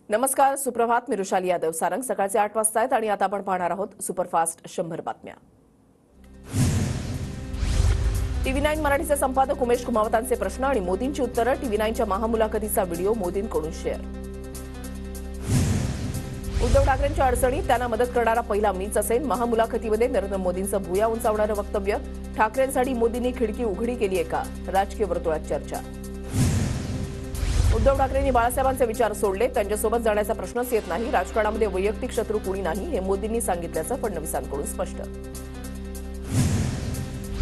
नमस्कार, सुप्रभात. मी रुशाली यादव. सारंग सकाळचे 8 वाजता आहेत आणि आता आपण पाहणार आहोत सुपरफास्ट 100 बातम्या. TV9 मराठीचे संपादक उमेश कुमावतांचे प्रश्न आणि मोदींची उत्तरं. TV9च्या महामुलाखतीचा व्हिडिओ मोदींकडून शेअर. उद्धव ठाकरेंच्या अडचणीत त्यांना मदत करणारा पहिला मीच असेल. महामुलाखतीमध्ये नरेंद्र मोदींचं भुया उंचावणारं वक्तव्य. ठाकरेंसाठी मोदींनी खिडकी उघडी केली आहे का? राजकीय वर्तुळात चर्चा. उद्धव ठाकरेंनी बाळासाहेबांचे विचार सोडले, त्यांच्यासोबत जाण्याचा प्रश्नच येत नाही. राजकारणामध्ये वैयक्तिक शत्रू कुणी नाही हे मोदींनी सांगितल्याचं फडणवीसांकडून स्पष्ट.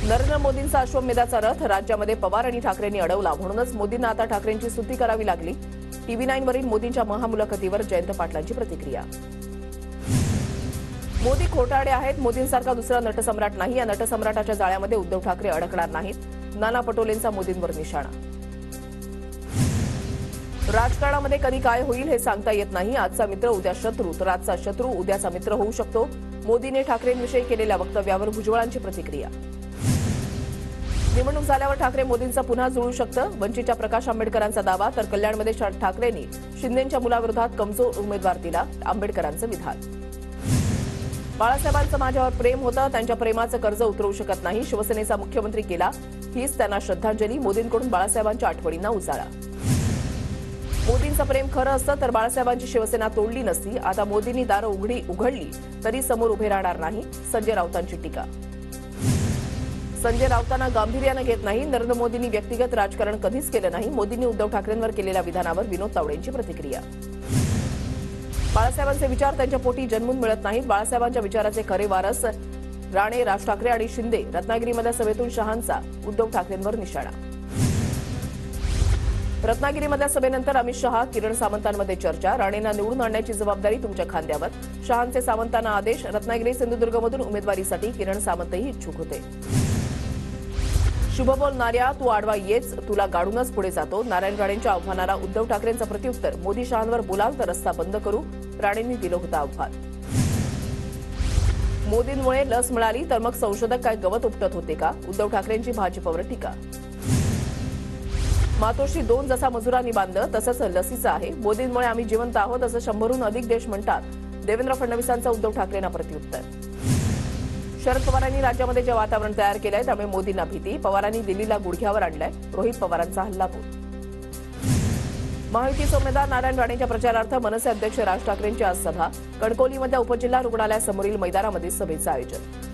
नरेंद्र मोदींचा अश्वमेधाचा रथ राज्यामध्ये पवार आणि ठाकरेंनी अडवला, म्हणूनच मोदींना आता ठाकरेंची स्तुती करावी लागली. TV9 वरील मोदींच्या महामुलाखतीवर जयंत पाटलांची प्रतिक्रिया. मोदी खोटारडे आहेत. मोदींसारखा दुसरा नटसम्राट नाही. या नटसम्राटाच्या जाळ्यामध्ये उद्धव ठाकरे अडकणार नाहीत. नाना पटोलेंचा मोदींवर निशाणा. राजकारणामध्ये कधी काय होईल हे सांगता येत नाही. आजचा मित्र उद्या शत्रू, तर आजचा शत्रू उद्याचा मित्र होऊ शकतो. मोदींनी ठाकरेंविषयी केलेल्या वक्तव्यावर भुजबळांची प्रतिक्रिया. निवडणूक झाल्यावर ठाकरे मोदींचं पुन्हा जुळू शकतं, वंचितच्या प्रकाश आंबेडकरांचा दावा. तर कल्याणमध्ये ठाकरेंनी शिंदेंच्या मुलाविरोधात कमजोर उमेदवार दिला, आंबेडकरांचं विधान. बाळासाहेबांचं माझ्यावर प्रेम होतं, त्यांच्या प्रेमाचं कर्ज उतरवू शकत नाही. शिवसेनेचा मुख्यमंत्री केला, हीच त्यांना श्रद्धांजली. मोदींकडून बाळासाहेबांच्या आठवणींना उजाळा. मोदींचं प्रेम खरं असतं तर बाळासाहेबांची शिवसेना तोडली नसती. आता मोदींनी दारं उघडली तरी समोर उभे राहणार नाही. संजय राऊतांची टीका. संजय राऊतांना गांभीर्यानं घेत नाही. नरेंद्र मोदींनी व्यक्तिगत राजकारण कधीच केलं नाही. मोदींनी उद्धव ठाकरेंवर केलेल्या विधानावर विनोद तावडेंची प्रतिक्रिया. बाळासाहेबांचे विचार त्यांच्या पोटी जन्मून मिळत नाहीत. बाळासाहेबांच्या विचाराचे खरे वारस राणे, राज ठाकरे आणि शिंदे. रत्नागिरीमधल्या सभेतून शहांचा उद्धव ठाकरेंवर निशाणा. रत्नागिरीमधल्या सभेनंतर अमित शहा, किरण सामंतांमध्ये चर्चा. राणेंना निवडून आणण्याची जबाबदारी तुमच्या खांद्यावर. शहांचे सामंतांना आदेश. रत्नागिरी सिंधुदुर्गमधून उमेदवारीसाठी किरण सामंतही इच्छुक होते. शुभबोल नार्या, तू आडवा येच, तुला गाडूनच पुढे जातो. नारायण राणेंच्या आव्हानाला उद्धव ठाकरेंचं प्रत्युत्तर. मोदी शहांवर बोलाल तर रस्ता बंद करू, राणेंनी दिलं होतं आव्हान. मोदींमुळे लस मिळाली तर मग संशोधक काय गवत उपटत होते का? उद्धव ठाकरेंची भाजपवर टीका. मातोश्री 2 जसा मजुरांनी बांधलं तसंच लसीचं आहे. मोदींमुळे आम्ही जिवंत आहोत असं 100हून अधिक देश म्हणतात. देवेंद्र फडणवीसांचा उद्धव ठाकरेंना प्रत्युत्तर. शरद पवारांनी राज्यामध्ये जे वातावरण तयार केलंय त्यामुळे मोदींना भीती. पवारांनी दिल्लीला गुडघ्यावर आणलाय. रोहित पवारांचा हल्लाबोल. महायुतीचे उमेदवार नारायण राणेंच्या प्रचारार्थ मनसे अध्यक्ष राज ठाकरेंची आज सभा. कणकवलीमधल्या उपजिल्हा रुग्णालयासमोरील मैदानामध्ये सभेचं आयोजन.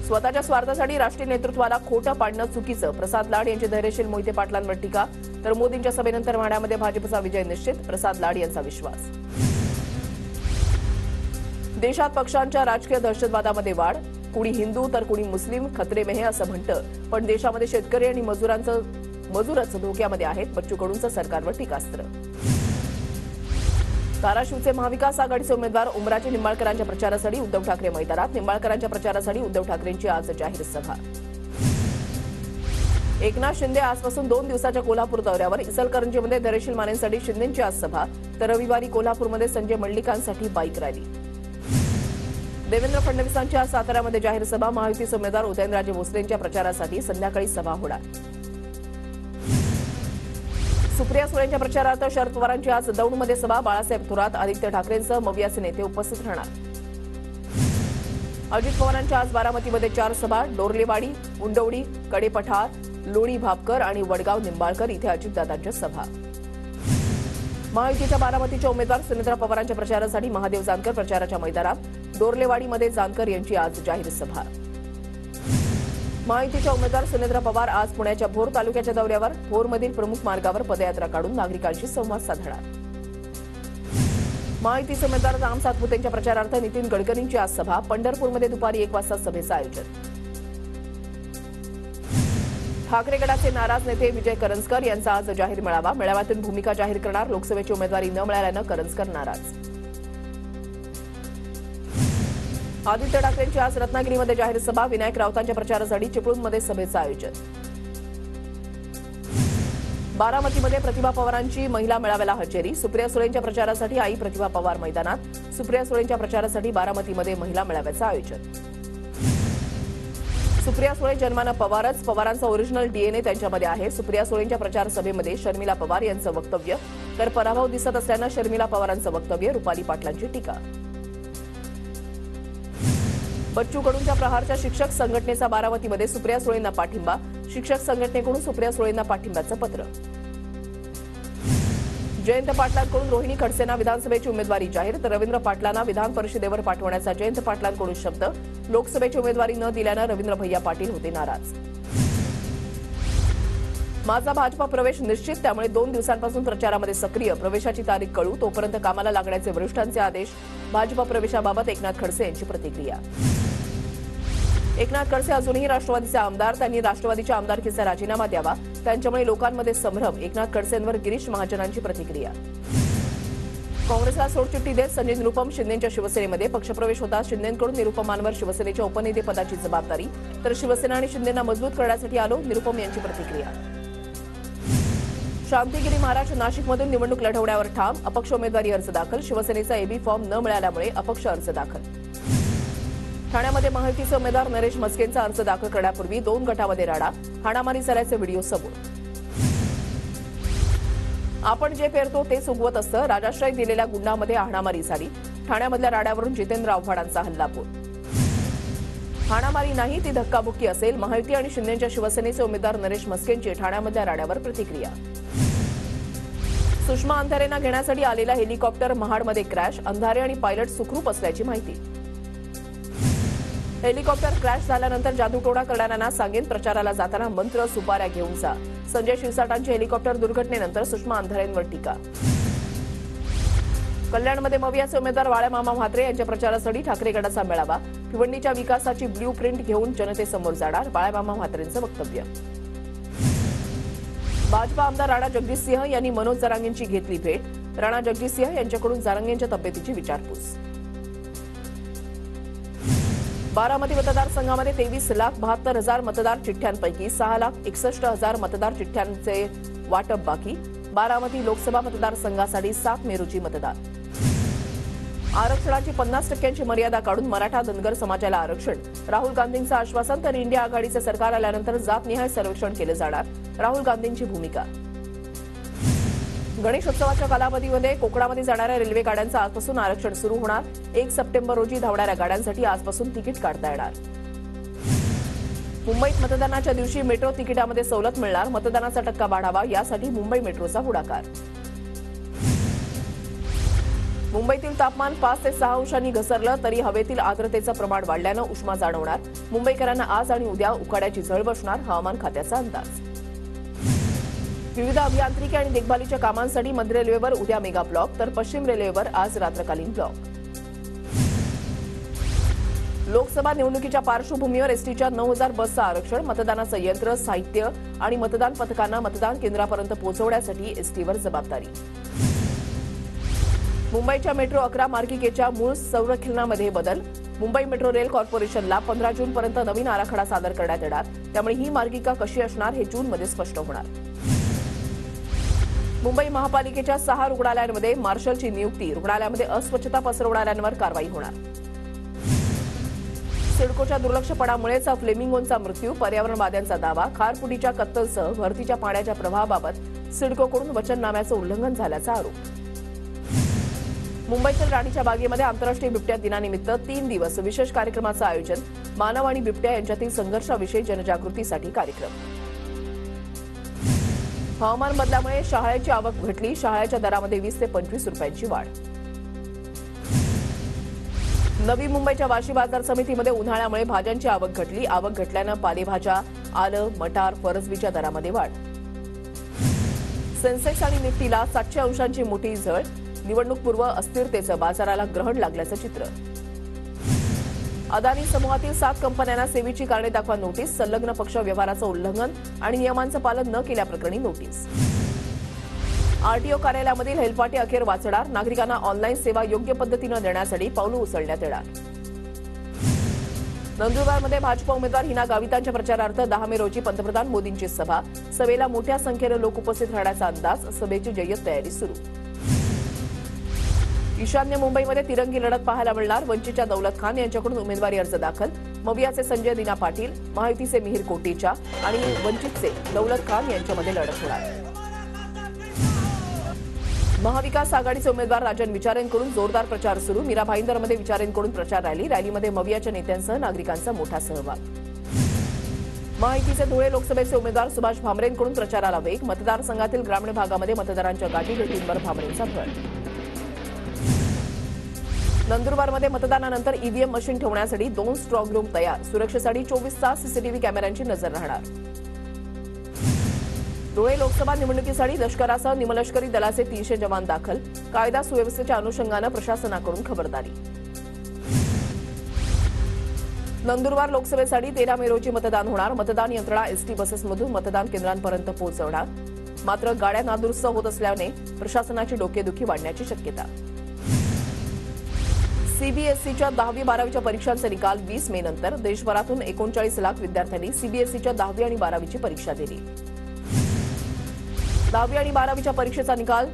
स्वतःच्या स्वार्थासाठी राष्ट्रीय नेतृत्वाला खोटं पाडणं चुकीचं. प्रसाद लाड यांची धैर्यशील मोहिते पाटलांवर टीका. तर मोदींच्या सभेनंतर माढ्यामध्ये भाजपचा विजय निश्चित, प्रसाद लाड यांचा विश्वास. देशात पक्षांच्या राजकीय दहशतवादामध्ये वाढ. कुणी हिंदू तर कुणी मुस्लिम खतरे में है असं म्हणतं, पण देशामध्ये शेतकरी आणि मजूरच धोक्यामध्ये आहेत. बच्चू कडूंचं सरकारवर टीकास्त्र. धाराशिवचे महाविकास आघाडीचे उमेदवार उमराजे निंबाळकरांच्या प्रचारासाठी उद्धव ठाकरे मैदानात. निंबाळकरांच्या प्रचारासाठी उद्धव ठाकरेंची आज जाहीर सभा. एकनाथ शिंदे आजपासून 2 दिवसाच्या कोल्हापूर दौऱ्यावर. इचलकरंजीमध्ये धैर्यशील मानेंसाठी शिंदेंची आज सभा. तर रविवारी कोल्हापूरमध्ये संजय मंडलिकांसाठी बाईक रॅली. देवेंद्र फडणवीसांची आज साताऱ्यामध्ये जाहीर सभा. महायुतीचे उमेदवार उदयनराजे भोसलेंच्या प्रचारासाठी संध्याकाळी सभा होणार. सुप्रिया सुळेंच्या प्रचारार्थ शरद पवारांची आज दौंडमध्ये सभा. बाळासाहेब थोरात, आदित्य ठाकरेंसह मवियाचे नेते उपस्थित राहणार. अजित पवारांच्या आज बारामतीमध्ये 4 सभा. डोरलेवाडी, उंडवडी, कडेपठार, लोणी भापकर आणि वडगाव निंबाळकर इथे अजितदादांच्या सभा. महायुतीच्या बारामतीच्या उमेदवार सुनेत्रा पवारांच्या प्रचारासाठी महादेव जानकर प्रचाराच्या मैदानात. डोरलेवाडीमध्ये जानकर यांची आज जाहीर सभा. महायुतीच्या उमेदवार सुनेत्रा पवार आज पुण्याच्या भोर तालुक्याच्या दौऱ्यावर. भोरमधील प्रमुख मार्गावर पदयात्रा काढून नागरिकांशी संवाद साधणार. महायुतीचे उमेदवार राम सातपुतेंच्या प्रचारार्थ नितीन गडकरींची आज सभा. पंढरपूरमध्ये दुपारी 1 वाजता सभेचं आयोजन. ठाकरे गटाचे नाराज नेते विजय करंजकर यांचा आज जाहीर मेळावा. मेळाव्यातून भूमिका जाहीर करणार. लोकसभेची उमेदवारी न मिळाल्यानं करंजकर नाराज. आदित्य ठाकरेंची आज रत्नागिरीमध्ये जाहीर सभा. विनायक राऊतांच्या प्रचारासाठी चिपळूणमध्ये सभेचं आयोजन. बारामतीमध्ये प्रतिभा पवारांची महिला मेळाव्याला हजेरी. सुप्रिया सुळेंच्या प्रचारासाठी आई प्रतिभा पवार मैदानात. सुप्रिया सुळेंच्या प्रचारासाठी बारामतीमध्ये महिला मेळाव्याचं आयोजन. सुप्रिया सुळे जन्मानं पवारच, पवारांचा ओरिजिनल डीएनए त्यांच्यामध्ये आहे. सुप्रिया सुळेंच्या प्रचार सभेमध्ये शर्मिला पवार यांचं वक्तव्य, तर पराभव दिसत असल्यानं शर्मिला पवारांचं वक्तव्य. रुपाली पाटलांची टीका. बच्चू कडूंच्या प्रहारच्या शिक्षक संघटनेचा बारामतीमध्ये सुप्रिया सुळेंना पाठिंबा. शिक्षक संघटनेकडून सुप्रिया सुळेंना पाठिंब्याचं पत्र. जयंत पाटलांकडून रोहिणी खडसेंना विधानसभेची उमेदवारी जाहीर, तर रवींद्र पाटलांना विधान परिषदेवर पाठवण्याचा जयंत पाटलांकडून शब्द. लोकसभेची उमेदवारी न दिल्यानं रवींद्र भैया पाटील होते नाराज. माझा भाजपा प्रवेश निश्चित, त्यामुळे 2 दिवसांपासून प्रचारामध्ये सक्रिय. प्रवेशाची तारीख कळू तोपर्यंत कामाला लागण्याचे वरिष्ठांचे आदेश. भाजपा प्रवेशाबाबत एकनाथ खडसे यांची प्रतिक्रिया. एकनाथ खडसे अजूनही राष्ट्रवादीचे आमदार, त्यांनी राष्ट्रवादीच्या आमदारकीचा राजीनामा द्यावा, त्यांच्यामुळे लोकांमध्ये संभ्रम. एकनाथ खडसेंवर गिरीश महाजनांची प्रतिक्रिया. काँग्रेसला सोडचिठ्ठी देत संजय निरुपम शिंदेंच्या शिवसेनेमध्ये पक्षप्रवेश होता. शिंदेंकडून निरुपमांवर शिवसेनेच्या उपनेतेपदाची जबाबदारी, तर शिवसेना आणि शिंदेंना मजबूत करण्यासाठी आलो. निरुपम यांची प्रतिक्रिया. शांतिगिरी महाराज नाशिकमधून निवडणूक लढवण्यावर ठाम. अपक्ष उमेदवारी अर्ज दाखल. शिवसेनेचा एबी फॉर्म न मिळाल्यामुळे अपक्ष अर्ज दाखल. ठाण्यामध्ये महायुतीचे उमेदवार नरेश म्हस्केंचा अर्ज दाखल करण्यापूर्वी 2 गटामध्ये राडा. हाणामारी झाल्याचे व्हिडिओ समोर. आपण जे पेरतो तेच उगवत असतं. राजाश्रय दिलेल्या गुंडामध्ये हाणामारी झाली. ठाण्यामधल्या राड्यावरून जितेंद्र आव्हाडांचा हल्लाबोल. हाणामारी नाही, ती धक्काबुक्की असेल. महायुती आणि शिंदेच्या शिवसेनेचे उमेदवार नरेश म्हस्केंची ठाण्यामधल्या राड्यावर प्रतिक्रिया. सुषमा अंधारेंना घेण्यासाठी आलेला हेलिकॉप्टर महाडमध्ये क्रॅश. अंधारे आणि पायलट सुखरूप असल्याची माहिती. हेलिकॉप्टर क्रॅश झाल्यानंतर जादूटोणा करणाऱ्यांना सांगेन, प्रचाराला जाताना मंत्र सुपाऱ्या घेऊन जा. संजय शिरसाटांची हेलिकॉप्टर दुर्घटनेनंतर सुषमा अंधारेंवर टीका. कल्याणमध्ये मवियाचे उमेदवार बाळामामा म्हात्रे यांच्या प्रचारासाठी ठाकरे गटाचा मेळावा. भिवंडीच्या विकासाची ब्ल्यू प्रिंट घेऊन जनतेसमोर जाणार. बाळामामा म्हात्रेंचं वक्तव्य. भाजपा आमदार राणा जगजितसिंह यांनी मनोज जरांगेंची घेतली भेट. राणा जगजितसिंह यांच्याकडून जरांगेंच्या तब्येतीची विचारपूस. बारामती मतदारसंघामध्ये 23,72,000 मतदार चिठ्ठ्यांपैकी 6,61,000 मतदार चिठ्ठ्यांचे वाटप बाकी. बारामती लोकसभा मतदारसंघासाठी 7 मे रोजी मतदान. आरक्षणाची 50% मर्यादा काढून मराठा धनगर समाजाला आरक्षण. राहुल गांधींचं आश्वासन, तर इंडिया आघाडीचे सरकार आल्यानंतर जातनिहाय सर्वेक्षण केले जाणार. राहुल गांधींची भूमिका. गणेशोत्सवाच्या कालावधीमध्ये कोकणामध्ये जाणाऱ्या रेल्वे गाड्यांचं आजपासून आरक्षण सुरू होणार. 1 सप्टेंबर रोजी धावणाऱ्या गाड्यांसाठी आजपासून तिकीट काढता येणार. मुंबईत मतदानाच्या दिवशी मेट्रो तिकिटामध्ये सवलत मिळणार. मतदानाचा टक्का वाढावा, यासाठी मुंबई मेट्रोचा पुढाकार. मुंबईतील तापमान 5 ते 6 अंशांनी घसरलं, तरी हवेतील आर्द्रतेचं प्रमाण वाढल्यानं उष्मा जाणवणार. मुंबईकरांना आज आणि उद्या उकाड्याची झळ बसणार. हवामान खात्याचा अंदाज. विविध अभियांत्रिकी आणि देखभालीच्या कामांसाठी मध्य रेल्वेवर उद्या मेगा ब्लॉक, तर पश्चिम रेल्वेवर आज रात्रकालीन ब्लॉक. लोकसभा निवडणुकीच्या पार्श्वभूमीवर एसटीच्या 9,000 बसचं आरक्षण. मतदानाचं यंत्र, साहित्य आणि मतदान पथकांना मतदान केंद्रापर्यंत पोहोचवण्यासाठी एसटीवर जबाबदारी. मुंबईच्या मेट्रो 11 मार्गिकेच्या मूळ संरचनेमध्ये बदल. मुंबई मेट्रो रेल कॉर्पोरेशनला 15 जूनपर्यंत नवीन आराखडा सादर करण्यात येणार. त्यामुळे ही मार्गिका कशी असणार हे जूनमध्ये स्पष्ट होणार. मुंबई महापालिकेच्या 6 रुग्णालयांमध्ये मार्शलची नियुक्ती. रुग्णालयामध्ये अस्वच्छता पसरवणाऱ्यांवर कारवाई होणार. सिडकोच्या दुर्लक्षपणामुळेच फ्लेमिंगोंचा मृत्यू. पर्यावरणवाद्यांचा दावा. खारफुटीच्या कत्तलसह भरतीच्या पाण्याच्या प्रवाहाबाबत सिडकोकडून वचननाम्याचं उल्लंघन झाल्याचा आरोप. मुंबईतील राणीच्या बागेमध्ये आंतरराष्ट्रीय बिबट्या दिनानिमित्त 3 दिवस विशेष कार्यक्रमाचं आयोजन. मानव आणि बिबट्या यांच्यातील संघर्षाविषयी जनजागृतीसाठी कार्यक्रम. हवामान बदलामुळे शहाळ्याची आवक घटली. शहाळ्याच्या दरामध्ये 20 ते 25 रुपयांची वाढ. नवी मुंबईच्या वाशी बाजार समितीमध्ये उन्हाळ्यामुळे भाज्यांची आवक घटली. आवक घटल्यानं पालेभाज्या, आलं, मटार, फरसबीच्या दरामध्ये वाढ. सेन्सेक्स आणि निफ्टीला 700 अंशांची मोठी झळ. निवडणूकपूर्व अस्थिरतेचं बाजाराला ग्रहण लागल्याचं चित्र. अदानी समूहातील 7 कंपन्यांना सेवेची कारणे दाखवा नोटीस. संलग्न पक्ष व्यवहाराचं उल्लंघन आणि नियमांचं पालन न केल्याप्रकरणी नोटीस. आरटीओ कार्यालयामधील हेलपाटे अखेर वाचणार. नागरिकांना ऑनलाईन सेवा योग्य पद्धतीनं देण्यासाठी पावलं उचलण्यात येणार. नंदुरबारमध्ये भाजपा उमेदवार हिना गावितांच्या प्रचारार्थ 10 मे रोजी पंतप्रधान मोदींची सभा. सभेला मोठ्या संख्येनं लोक उपस्थित राहण्याचा अंदाज. सभेची जय्यत तयारी सुरू. ईशान्य मुंबईमध्ये तिरंगी लढत पाहायला मिळणार. वंचितच्या दौलत खान यांच्याकडून उमेदवारी अर्ज दाखल. मवियाचे संजय दिना पाटील, महायुतीचे मिहीर कोटीचा आणि वंचितचे दौलत खान यांच्यामध्ये लढत होणार. महाविकास आघाडीचे उमेदवार राजन विचारेंकडून जोरदार प्रचार सुरू. मीरा भाईंदरमध्ये विचारेंकडून प्रचार रॅलीमध्ये मवियाच्या नेत्यांसह नागरिकांचा मोठा सहभाग. महायुतीचे धुळे लोकसभेचे उमेदवार सुभाष भामरेंकडून प्रचाराला वेग. मतदारसंघातील ग्रामीण भागामध्ये मतदारांच्या गाठीभेटींवर भामरेंचा भर. नंदुरबारमध्ये मतदानानंतर ईव्हीएम मशीन ठेवण्यासाठी 2 स्ट्रॉंग रूम तयार. सुरक्षेसाठी 24 तास सीसीटीव्ही कॅमेऱ्यांची नजर राहणार. धुळे लोकसभा निवडणुकीसाठी लष्करासह निमलष्करी दलाचे 300 जवान दाखल. कायदा सुव्यवस्थेच्या अनुषंगानं प्रशासनाकडून खबरदारी. नंदुरबार लोकसभेसाठी 13 मे रोजी मतदान होणार. मतदान यंत्रणा एसटी बसेसमधून मतदान केंद्रांपर्यंत पोहोचवणार. मात्र गाड्या नादुरुस्त होत असल्याने प्रशासनाची डोकेदुखी वाढण्याची शक्यता. सीबीएसईच्या 10वी 12वीच्या परीक्षांचे निकाल 20 मे नंतर. देशभरातून 39 लाख विद्यार्थ्यांनी सीबीएसईच्या 10वी आणि 12वीची परीक्षा दिली. 10वी आणि 12वीच्या परीक्षेचा निकाल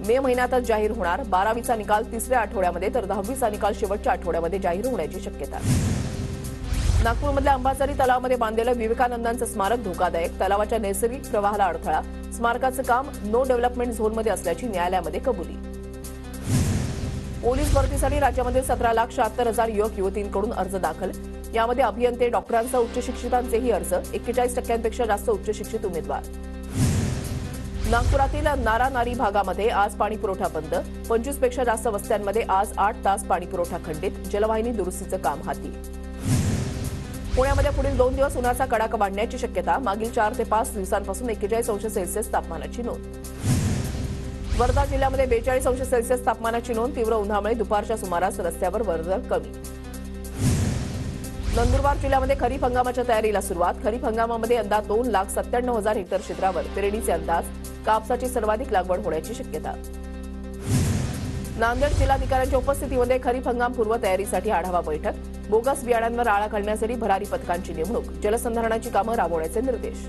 मे महिन्यातच जाहीर होणार. 12वीचा निकाल 3ऱ्या आठवड्यामध्ये तर 10वीचा निकाल शेवटच्या आठवड्यामध्ये जाहीर होण्याची शक्यता. नागपूरमधल्या अंबाझरी तलावामध्ये बांधलेलं विवेकानंदांचं स्मारक धोकादायक. तलावाच्या नैसर्गिक प्रवाहाला अडथळा. स्मारकाचं काम नो डेव्हलपमेंट झोनमध्ये असल्याची न्यायालयामध्ये कबुली. पोलीस भरतीसाठी राज्यामध्ये 17,76,000 युवक युवतींकडून अर्ज दाखल. यामध्ये अभियंते, डॉक्टरांसह उच्च शिक्षितांचेही अर्ज. 41% जास्त उच्च शिक्षित उमेदवार. नागपुरातील नारानारी भागामध्ये आज पाणीपुरवठा बंद. 25 पेक्षा जास्त वस्त्यांमध्ये आज 8 तास पाणीपुरवठा खंडित. जलवाहिनी दुरुस्तीचं काम हाती. पुण्यामध्ये पुढील 2 दिवस उन्हाचा कडाका वाढण्याची शक्यता. मागील 4 ते 5 दिवसांपासून 41°C तापमानाची नोंद. वर्धा जिल्ह्यामध्ये 42°C तापमानाची नोंद. तीव्र उन्हामुळे दुपारच्या सुमारास रस्त्यावर वर्दळ कमी. नंदुरबार जिल्ह्यामध्ये खरीप हंगामाच्या तयारीला सुरुवात. खरीप हंगामामध्ये यंदा 2,97,000 हेक्टर क्षेत्रावर पेरणीचे अंदाज. कापसाची सर्वाधिक लागवड होण्याची शक्यता. नांदेड जिल्हाधिकाऱ्यांच्या उपस्थितीमध्ये खरीप हंगाम पूर्व तयारीसाठी आढावा बैठक. बोगस बियाण्यांवर आळा घालण्यासाठी भरारी पथकांची नेमणूक. जलसंधारणाची कामं राबवण्याचे निर्देश.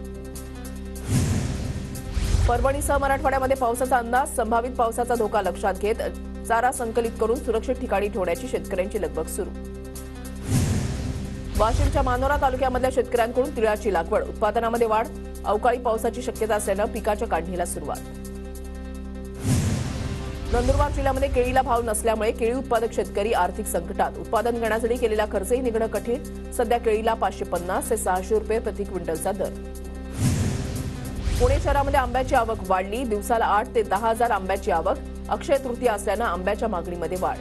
परभणीसह मराठवाड्यामध्ये पावसाचा अंदाज. संभावित पावसाचा धोका लक्षात घेत चारा संकलित करून सुरक्षित ठिकाणी ठेवण्याची शेतकऱ्यांची लगबग सुरू. वाशिमच्या मानोरा तालुक्यामधल्या शेतकऱ्यांकडून तिळाची लागवड. उत्पादनामध्ये वाढ. अवकाळी पावसाची शक्यता असल्यानं पिकाच्या काढणीला सुरुवात. नंदुरबार जिल्ह्यामध्ये केळीला भाव नसल्यामुळे केळी उत्पादक शेतकरी आर्थिक संकटात. उत्पादन करण्यासाठी केलेला खर्चही निघणं कठीण. सध्या केळीला 550 ते 600 रुपये प्रति क्विंटलचा दर. पुणे शहरामध्ये आंब्याची आवक वाढली. दिवसाला 8 ते 10 हजार आंब्याची आवक. अक्षय तृतीया असल्यानं आंब्याच्या मागणीमध्ये वाढ.